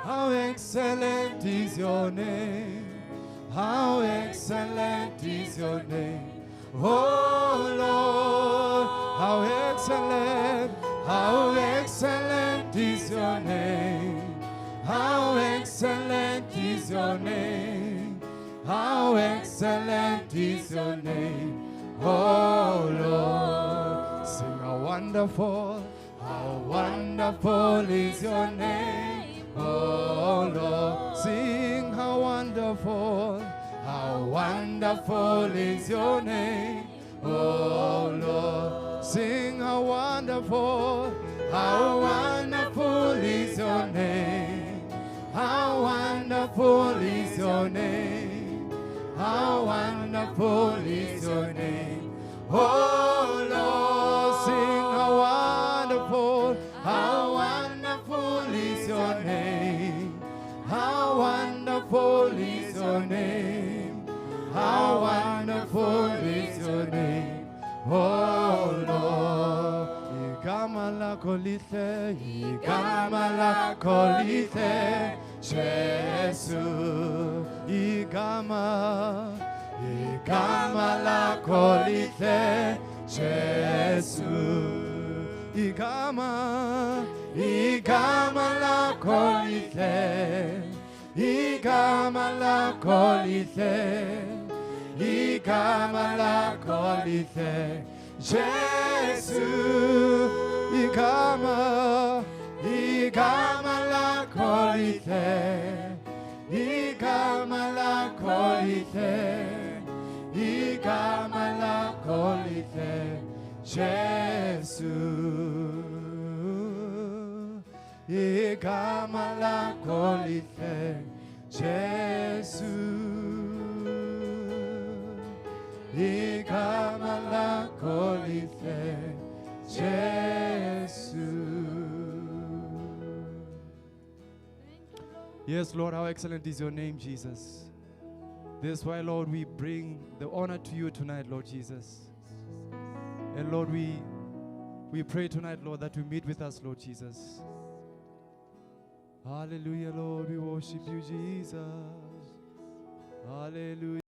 How excellent is your name. How excellent is your name. Oh Lord, how excellent is your name. How excellent is your name. How excellent is your name. Oh Lord, sing how wonderful is your name. Oh Lord, sing how wonderful is your name. Oh Lord, sing how wonderful is your name. How wonderful is your name. How wonderful is your name. Oh Lord, sing how wonderful is your name. How wonderful is your name. How wonderful is your name. Oh Lord, igama lakho lihle, igama lakho lihle, Jesu. Igama lakho lihle, Jesu. Igama lakho lihle, igama lakho lihle, igama lakho lihle, Jesu. Igama lakho lihle, igama lakho lihle, igama lakho lihle, Jesu. Igama lakho lihle, Jesu. Igama lakho lihle, Jesu. Yes, Lord, how excellent is your name, Jesus. This is why, Lord, we bring the honor to you tonight, Lord Jesus. And Lord, we pray tonight, Lord, that you meet with us, Lord Jesus. Hallelujah, Lord, we worship you, Jesus. Hallelujah.